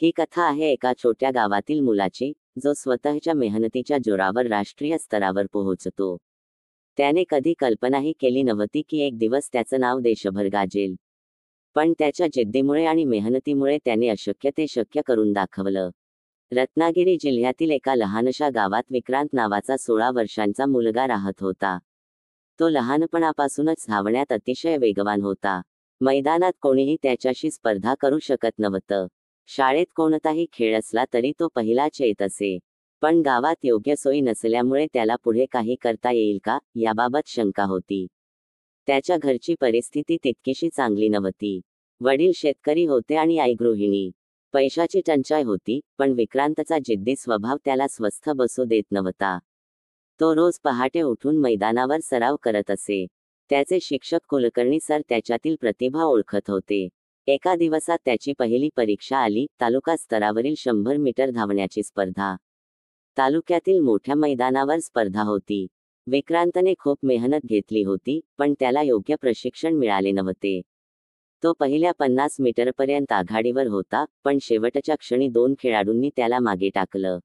ही कथा आहे एका छोट्या गावातील मुलाची, जो स्वतःच्या मेहनतीच्या जोरावर राष्ट्रीय स्तरावर पोहोचतो. त्याने कधी कल्पनाही केली नव्हती की एक दिवस त्याचं नाव देशभर गाजेल. पण त्याच्या जिद्दीमुळे आणि मेहनतीमुळे त्याने अशक्य ते शक्य करून दाखवलं. रत्नागिरी जिल्ह्यातील एका लहानशा गावात विक्रांत नावाचा 16 वर्षांचा मुलगा राहत होता. तो लहानपणापासूनच धावण्यात अतिशय वेगवान होता. मैदानात कोणीही त्याच्याशी स्पर्धा करू शकत नव्हतं. शाळेत कोणताही खेळ असला तरी तो पहिलाच येत असे. पण गावात योग्य सोयी नसल्यामुळे त्याला पुढे काही करता येईल का, याबाबत शंका होती. त्याच्या घरची परिस्थिती तितकीशी चांगली नव्हती. वडील शेतकरी होते आणि आई गृहिणी. पैशाची टंचाई होती, पण विक्रांतचा जिद्दी स्वभाव त्याला स्वस्थ बसू देत नव्हता. तो रोज पहाटे उठून मैदानावर सराव करत असे. त्याचे शिक्षक कुलकर्णी सर त्याच्यातील प्रतिभा ओळखत होते. एका दिवसात त्याची पहिली परीक्षा आली, तालुका स्तरावरील 100 मीटर धावण्याची स्पर्धा. तालुक्यातील मोठ्या मैदानावर स्पर्धा होती. विक्रांतने खूप मेहनत घेतली होती, पण त्याला योग्य प्रशिक्षण मिळाले नव्हते. तो पहिल्या 50 मीटरपर्यंत आघाडीवर होता, पण शेवटच्या क्षणी 2 खेळाडूंनी त्याला मागे टाकलं.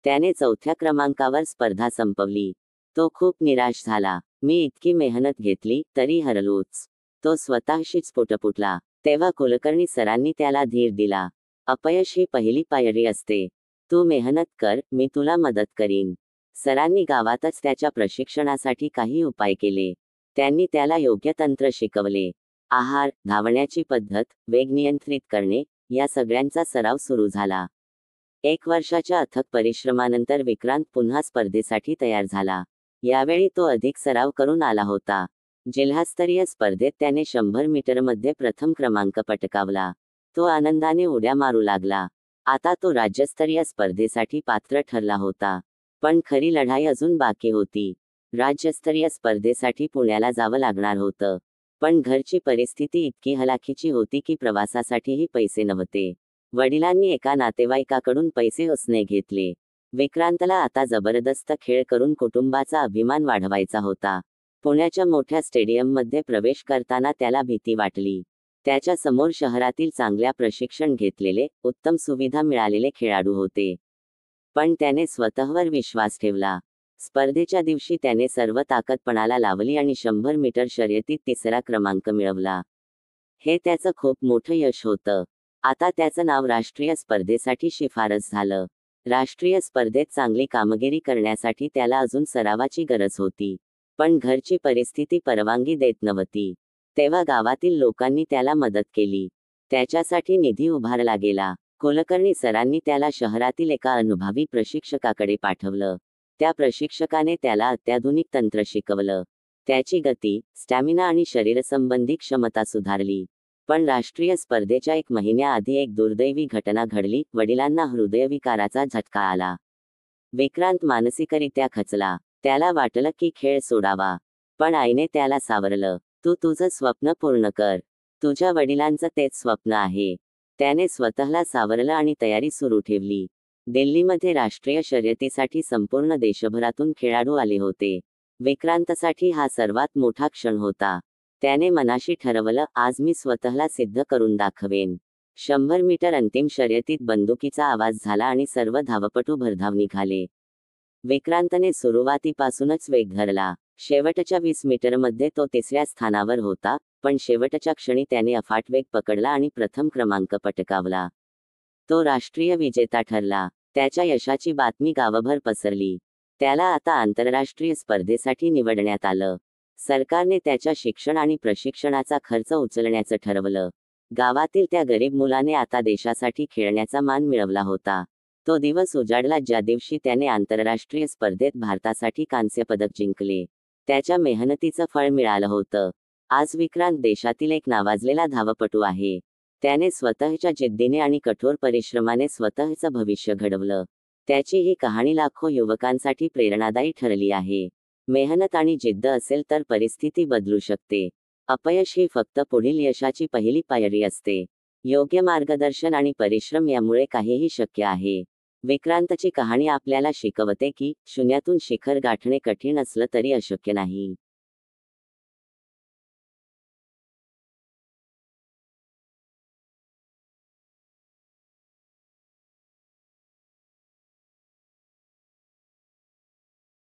त्याने 4थ्या क्रमांकावर स्पर्धा संपवली. तो खूप निराश झाला. मी इतकी मेहनत घेतली, तरी हरलोच. तो स्वतःशीच पुटपुटला. तेव्हा कुलकर्णी सरांनी त्याला धीर दिला. अपयश ही पहिली पायरी असते. तू मेहनत कर, मी तुला मदत करीन. सरांनी गावातच त्याच्या प्रशिक्षणासाठी काही उपाय केले. त्यांनी त्याला योग्य तंत्र शिकवले. आहार, धावण्याची पद्धत, वेग नियंत्रित करणे, या सगळ्यांचा सराव सुरू झाला. 1 वर्षाच्या अथक परिश्रमानंतर विक्रांत पुन्हा स्पर्धेसाठी तयार झाला. यावेळी तो अधिक सराव करून आला होता. जिल्हास्तरीय स्पर्धेत त्याने 100 मीटरमध्ये प्रथम क्रमांक पटकावला. तो आनंदाने उड्या मारू लागला. आता तो राज्यस्तरीय स्पर्धेसाठी पात्र ठरला होता. पण खरी लढाई अजून बाकी होती. राज्यस्तरीय स्पर्धेसाठी पुण्याला जावं लागणार होतं. पण घरची परिस्थिती इतकी हलाखीची होती की प्रवासासाठीही पैसे नव्हते. वडिलांनी एका नातेवाईकाकडून पैसे उसने घेतले. विक्रांतला आता जबरदस्त खेळ करून कुटुंबाचा अभिमान वाढवायचा होता. पुण्याच्या मोठ्या स्टेडियममध्ये प्रवेश करताना त्याला भीती वाटली. त्याच्या समोर शहरातील चांगल्या प्रशिक्षण घेतलेले, उत्तम सुविधा मिळालेले खेळाडू होते. पण त्याने स्वतःवर विश्वास ठेवला. स्पर्धेच्या दिवशी त्याने सर्व ताकद पणाला लावली आणि 100 मीटर शर्यतीत 3रा क्रमांक मिळवला. हे त्याचं खूप मोठं यश होतं. आता त्याचं नाव राष्ट्रीय स्पर्धेसाठी शिफारस झालं. राष्ट्रीय स्पर्धेत चांगली कामगिरी करण्यासाठी त्याला अजून सरावाची गरज होती. पण घरची परिस्थिती परवानगी देत नव्हती. तेव्हा गावातील लोकांनी त्याला मदत केली. त्याच्यासाठी निधी उभारला गेला. कुलकर्णी सरांनी त्याला शहरातील एका अनुभवी प्रशिक्षकाकडे पाठवलं. त्या प्रशिक्षकाने त्याला अत्याधुनिक तंत्र शिकवलं. त्याची गती, स्टॅमिना आणि शरीरसंबंधी क्षमता सुधारली. पण राष्ट्रीय स्पर्धेच्या 1 महिन्याआधी एक दुर्दैवी घटना घडली. वडिलांना हृदयविकाराचा झटका आला. विक्रांत मानसिकरित्या खचला. त्याला वाटलं की खेळ सोडावा. पण आईने त्याला सावरलं. तू तुझं स्वप्न पूर्ण कर. तुझ्या वडिलांचं तेच स्वप्न आहे. त्याने स्वतःला सावरलं आणि तयारी सुरू ठेवली. दिल्लीमध्ये राष्ट्रीय शर्यतीसाठी संपूर्ण देशभरातून खेळाडू आले होते. विक्रांतसाठी हा सर्वात मोठा क्षण होता. त्याने मनाशी ठरवलं, आज मी स्वतःला सिद्ध करून दाखवेन. 100 मीटर अंतिम शर्यतीत बंदुकीचा आवाज झाला आणि सर्व धावपटू भरधाव निघाले. विक्रांतने सुरुवातीपासूनच वेग धरला. शेवटच्या 20 मीटरमध्ये तो 3ऱ्या स्थानावर होता, पण शेवटच्या क्षणी त्याने अफाट वेग पकडला आणि प्रथम क्रमांक पटकावला. तो राष्ट्रीय विजेता ठरला. त्याच्या यशाची बातमी गावभर पसरली. त्याला आता आंतरराष्ट्रीय स्पर्धेसाठी निवडण्यात आलं. सरकारने त्याच्या शिक्षण आणि प्रशिक्षणाचा खर्च उचलण्याचं ठरवलं. गावातील त्या गरीब मुलाने आता देशासाठी खेळण्याचा मान मिळवला होता. तो दिवस उजाडला ज्या दिवशी त्याने आंतरराष्ट्रीय स्पर्धेत भारतासाठी कांस्य पदक जिंकले. त्याच्या मेहनतीचं फळ मिळालं होतं. आज विक्रांत देशातील एक नावाजलेला धावपटू आहे. त्याने स्वतःच्या जिद्दीने आणि कठोर परिश्रमाने स्वतःचं भविष्य घडवलं. त्याची ही कहाणी लाखो युवकांसाठी प्रेरणादायी ठरली आहे. मेहनत आणि जिद्द असेल तर परिस्थिती बदलू शकते. अपयश ही फक्त पुढील यशाची पहिली पायरी असते. योग्य मार्गदर्शन आणि परिश्रम यामुळे काहीही शक्य आहे. विक्रांतची कहाणी आपल्याला शिकवते की शून्यातून शिखर गाठणे कठीण असलं तरी अशक्य नाही.